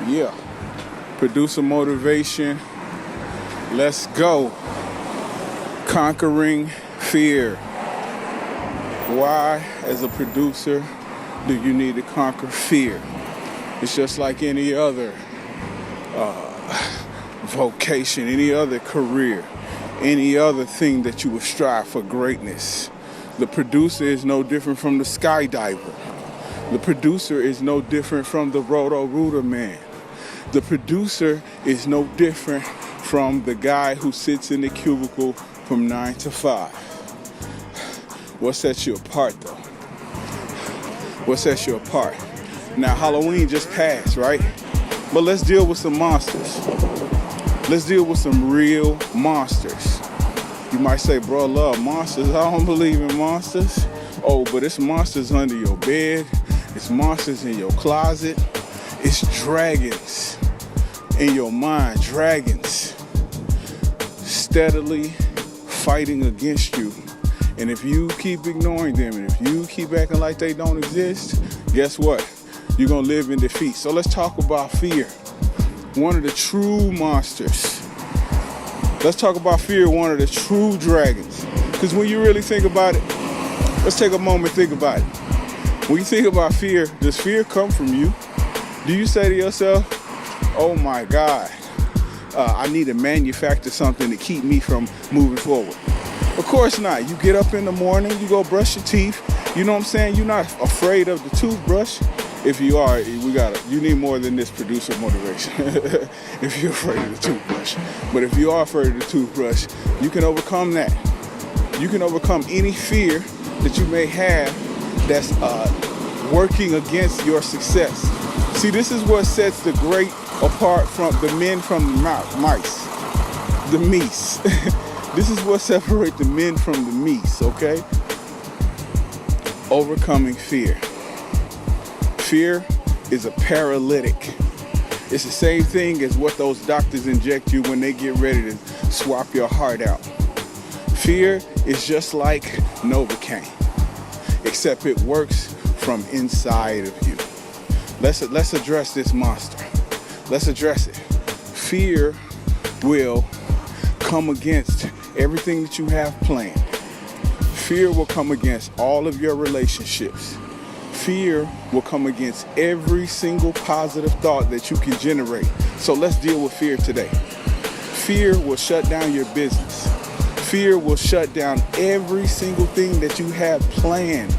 Yeah. Producer motivation. Let's go. Conquering fear. Why, as a producer, do you need to conquer fear? It's just like any other vocation, any other career, any other thing that you would strive for greatness. The producer is no different from the skydiver. The producer is no different from the roto-rooter man. The producer is no different from the guy who sits in the cubicle from 9 to 5. What sets you apart, though? What sets you apart? Now, Halloween just passed, right? But let's deal with some monsters. Let's deal with some real monsters. You might say, bro, love monsters. I don't believe in monsters. Oh, but it's monsters under your bed. It's monsters in your closet. It's dragons in your mind. Dragons steadily fighting against you. And if you keep ignoring them, and if you keep acting like they don't exist, guess what? You're going to live in defeat. So let's talk about fear. One of the true monsters. Let's talk about fear, one of the true dragons. Because when you really think about it, let's take a moment and think about it. When you think about fear, does fear come from you? Do you say to yourself, oh my God, I need to manufacture something to keep me from moving forward? Of course not. You get up in the morning, you go brush your teeth. You know what I'm saying? You're not afraid of the toothbrush. If you are, you need more than this producer motivation. If you're afraid of the toothbrush. But if you are afraid of the toothbrush, you can overcome that. You can overcome any fear that you may have that's working against your success. See, this is what sets the great apart from the men from the mice. The meese. This is what separates the men from the meese, okay? Overcoming fear. Fear is a paralytic. It's the same thing as what those doctors inject you when they get ready to swap your heart out. Fear is just like Novocaine, except it works from inside of you. Let's address this monster. Let's address it. Fear will come against everything that you have planned. Fear will come against all of your relationships. Fear will come against every single positive thought that you can generate. So let's deal with fear today. Fear will shut down your business. Fear will shut down every single thing that you have planned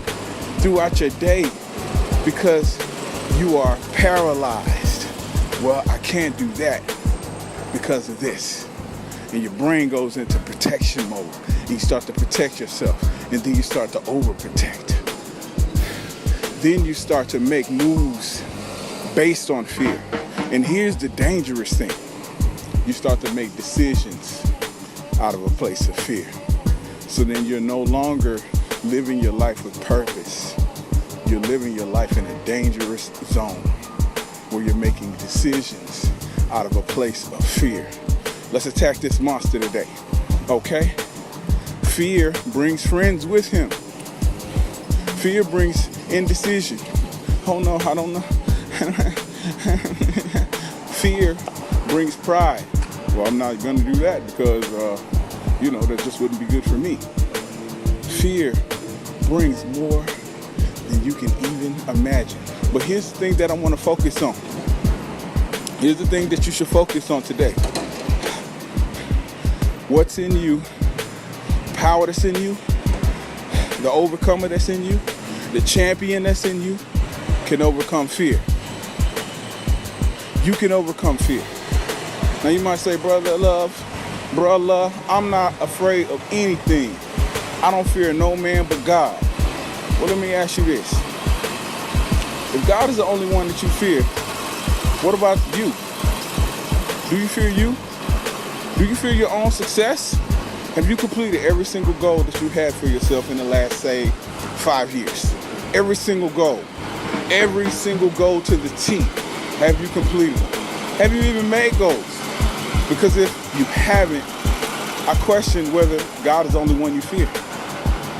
throughout your day because you are paralyzed. Well, I can't do that because of this. And your brain goes into protection mode. And you start to protect yourself. And then you start to overprotect. Then you start to make moves based on fear. And here's the dangerous thing. You start to make decisions out of a place of fear. So then you're no longer living your life with purpose. You're living your life in a dangerous zone where you're making decisions out of a place of fear. Let's attack this monster today, okay? Fear brings friends with him. Fear brings indecision. Oh no, I don't know. Fear brings pride. Well, I'm not gonna do that because, that just wouldn't be good for me. Fear brings more than you can even imagine. But here's the thing that I want to focus on. Here's the thing that you should focus on today. What's in you, power that's in you, the overcomer that's in you, the champion that's in you can overcome fear. You can overcome fear. Now you might say, brother love, I'm not afraid of anything. I don't fear no man but God. Well, let me ask you this. If God is the only one that you fear, what about you? Do you fear you? Do you fear your own success? Have you completed every single goal that you had for yourself in the last, say, 5 years? Every single goal to the T. Have you completed? Have you even made goals? Because if you haven't, I question whether God is the only one you fear.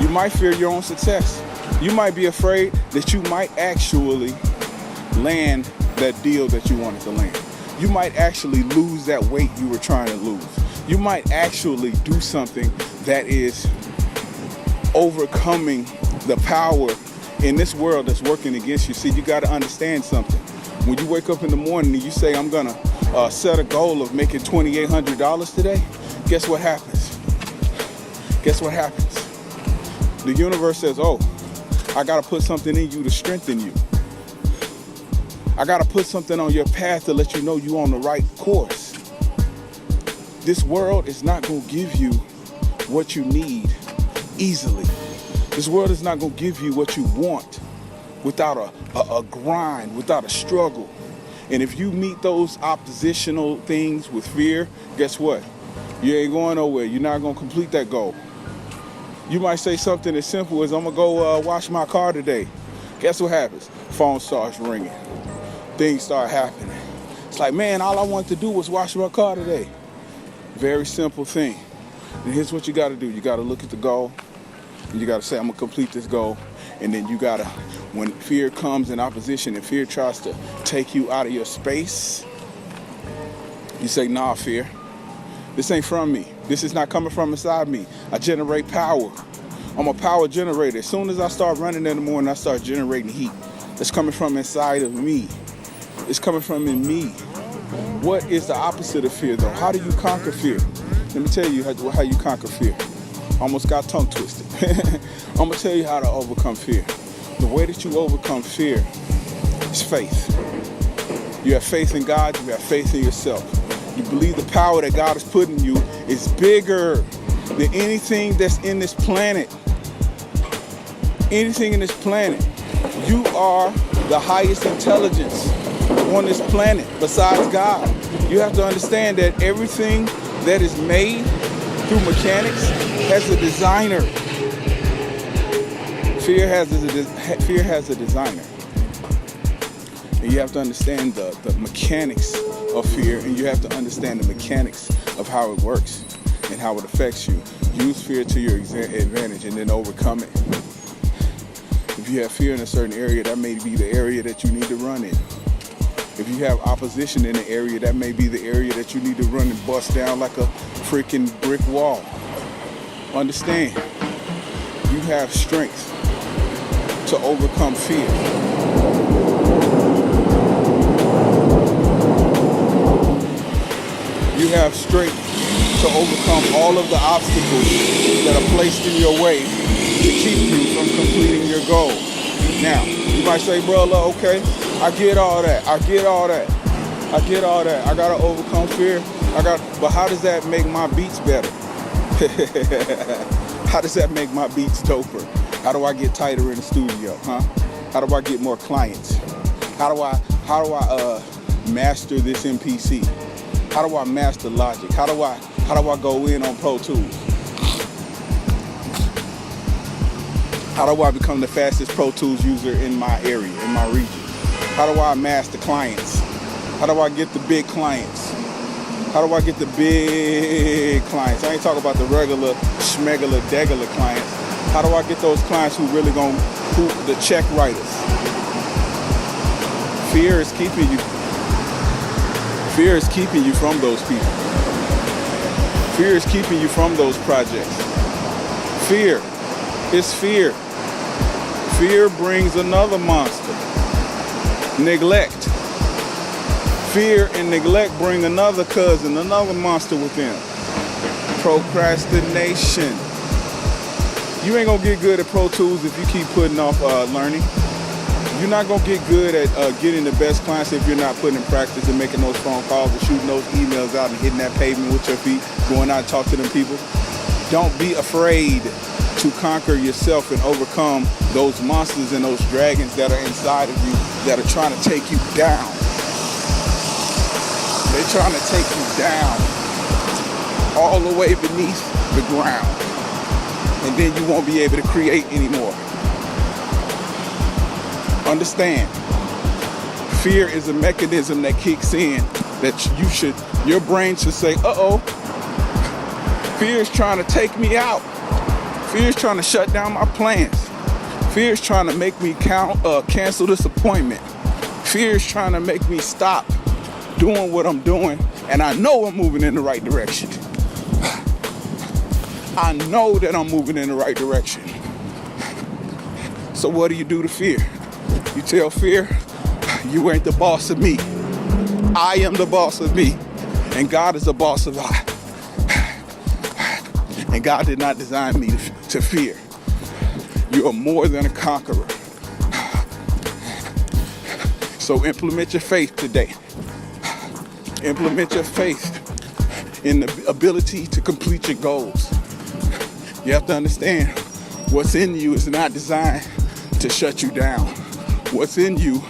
You might fear your own success. You might be afraid that you might actually land that deal that you wanted to land. You might actually lose that weight you were trying to lose. You might actually do something that is overcoming the power in this world that's working against you. See, you got to understand something. When you wake up in the morning and you say, I'm going to set a goal of making $2,800 today, guess what happens? Guess what happens? The universe says, oh, I got to put something in you to strengthen you. I got to put something on your path to let you know you're on the right course. This world is not going to give you what you need easily. This world is not going to give you what you want without a grind, without a struggle. And if you meet those oppositional things with fear, guess what? You ain't going nowhere. You're not going to complete that goal. You might say something as simple as, I'm going to go wash my car today. Guess what happens? Phone starts ringing. Things start happening. It's like, man, all I wanted to do was wash my car today. Very simple thing. And here's what you got to do. You got to look at the goal. And you got to say, I'm going to complete this goal. And then you got to, when fear comes in opposition and fear tries to take you out of your space, you say, nah, fear. This ain't from me. This is not coming from inside me. I generate power. I'm a power generator. As soon as I start running in the morning, I start generating heat. It's coming from inside of me. It's coming from in me. What is the opposite of fear, though? How do you conquer fear? Let me tell you how you conquer fear. Almost got tongue twisted. I'm going to tell you how to overcome fear. The way that you overcome fear is faith. You have faith in God. You have faith in yourself. You believe the power that God has put in you is bigger than anything that's in this planet. Anything in this planet. You are the highest intelligence on this planet besides God. You have to understand that everything that is made through mechanics has a designer. Fear has a designer. And you have to understand the mechanics of fear, and you have to understand the mechanics of how it works and how it affects you. Use fear to your advantage and then overcome it. If you have fear in a certain area, that may be the area that you need to run in. If you have opposition in an area, that may be the area that you need to run and bust down like a freaking brick wall. Understand, you have strength to overcome fear. You have strength to overcome all of the obstacles that are placed in your way to keep you from completing your goal. Now, you might say, brother, okay, I get all that. I gotta overcome fear. But how does that make my beats better? How does that make my beats doper? How do I get tighter in the studio, huh? How do I get more clients? How do I master this MPC? How do I master Logic? How do I go in on Pro Tools? How do I become the fastest Pro Tools user in my area, in my region? How do I master clients? How do I get the big clients? How do I get the big clients? I ain't talking about the regular, schmegular, degular clients. How do I get those clients who the check writers? Fear is keeping you. Fear is keeping you from those people. Fear is keeping you from those projects. Fear is fear. Fear brings another monster. Neglect. Fear and neglect bring another cousin, another monster within. Procrastination. You ain't gonna get good at Pro Tools if you keep putting off learning. You're not gonna get good at getting the best clients if you're not putting in practice and making those phone calls and shooting those emails out and hitting that pavement with your feet, going out and talk to them people. Don't be afraid to conquer yourself and overcome those monsters and those dragons that are inside of you that are trying to take you down. They're trying to take you down all the way beneath the ground. And then you won't be able to create anymore. Understand, fear is a mechanism that kicks in that your brain should say, uh-oh, fear is trying to take me out. Fear is trying to shut down my plans. Fear is trying to make me cancel this appointment. Fear is trying to make me stop doing what I'm doing, and I know I'm moving in the right direction. I know that I'm moving in the right direction. So what do you do to fear? You tell fear, you ain't the boss of me. I am the boss of me, and God is the boss of I. And God did not design me to fear. You are more than a conqueror. So implement your faith today. Implement your faith in the ability to complete your goals. You have to understand, what's in you is not designed to shut you down. What's in you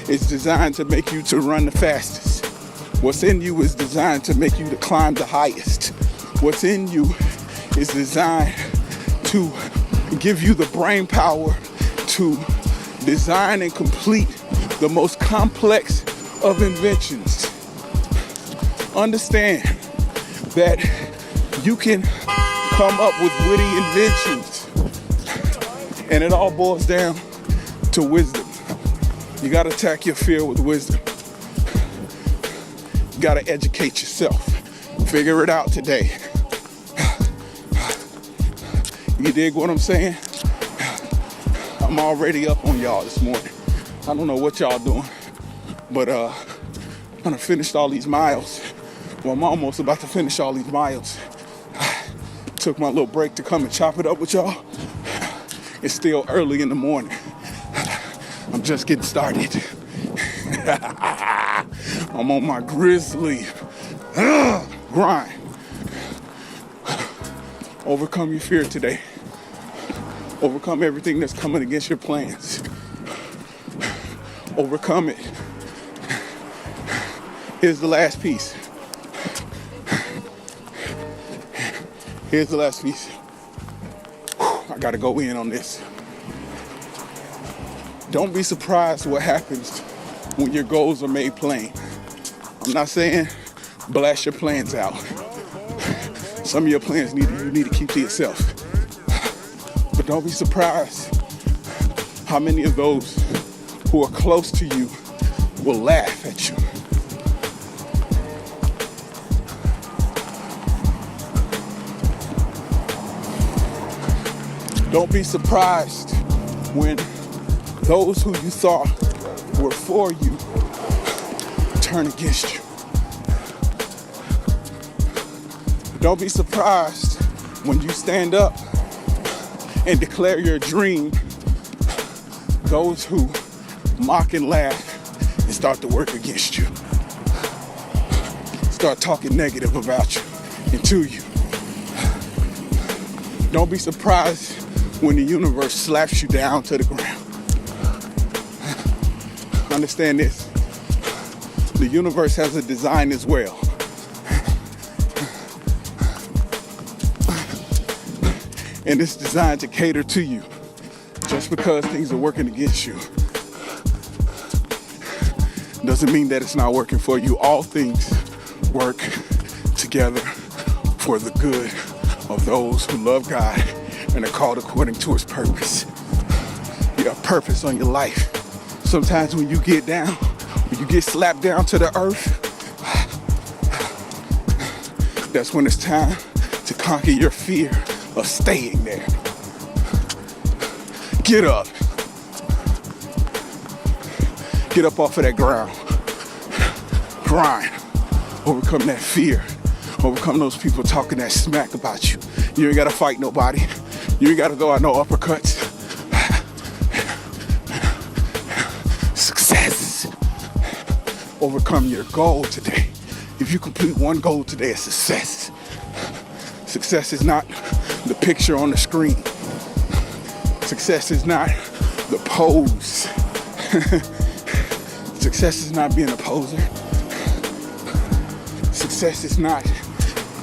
is designed to make you to run the fastest. What's in you is designed to make you to climb the highest. What's in you is designed to give you the brain power to design and complete the most complex of inventions. Understand that you can come up with witty inventions, and it all boils down to wisdom. You gotta attack your fear with wisdom. You gotta educate yourself. Figure it out today. You dig what I'm saying? I'm already up on y'all this morning. I don't know what y'all doing, but I'm gonna finish all these miles. Well, I'm almost about to finish all these miles. Took my little break to come and chop it up with y'all. It's still early in the morning. I'm just getting started. I'm on my grizzly grind. Overcome your fear today. Overcome everything that's coming against your plans. Overcome it. Here's the last piece. Here's the last piece. I gotta go in on this. Don't be surprised what happens when your goals are made plain. I'm not saying blast your plans out. Some of your plans you need to keep to yourself. But don't be surprised how many of those who are close to you will laugh at you. Don't be surprised when those who you thought were for you turn against you. Don't be surprised when you stand up and declare your dream, those who mock and laugh and start to work against you. Start talking negative about you and to you. Don't be surprised when the universe slaps you down to the ground. Understand this. The universe has a design as well. And it's designed to cater to you. Just because things are working against you doesn't mean that it's not working for you. All things work together for the good of those who love God and are called according to his purpose. You have purpose on your life. Sometimes when you get down, when you get slapped down to the earth, that's when it's time to conquer your fear of staying there. Get up. Get up off of that ground. Grind. Overcome that fear. Overcome those people talking that smack about you. You ain't gotta fight nobody. You ain't gotta throw out no uppercuts. Success. Overcome your goal today. If you complete one goal today, it's success. Success is not the picture on the screen. Success is not the pose. Success is not being a poser. Success is not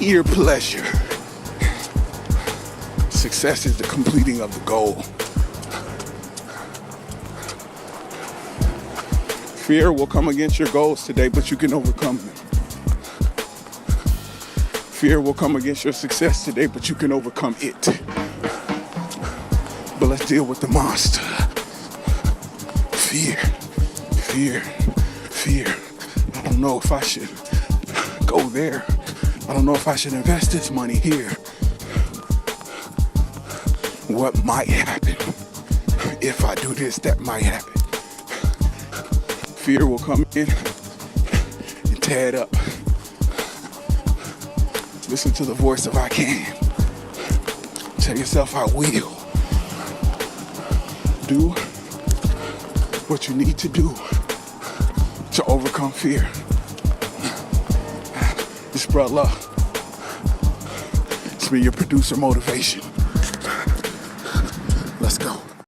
ear pleasure. Success is the completing of the goal. Fear will come against your goals today, but you can overcome them. Fear will come against your success today, but you can overcome it. But let's deal with the monster. Fear, fear, fear. I don't know if I should go there. I don't know if I should invest this money here. What might happen? If I do this, that might happen. Fear will come in and tear it up. Listen to the voice of I can. Tell yourself I will. Do what you need to do to overcome fear. It's brother. It's me, your producer motivation.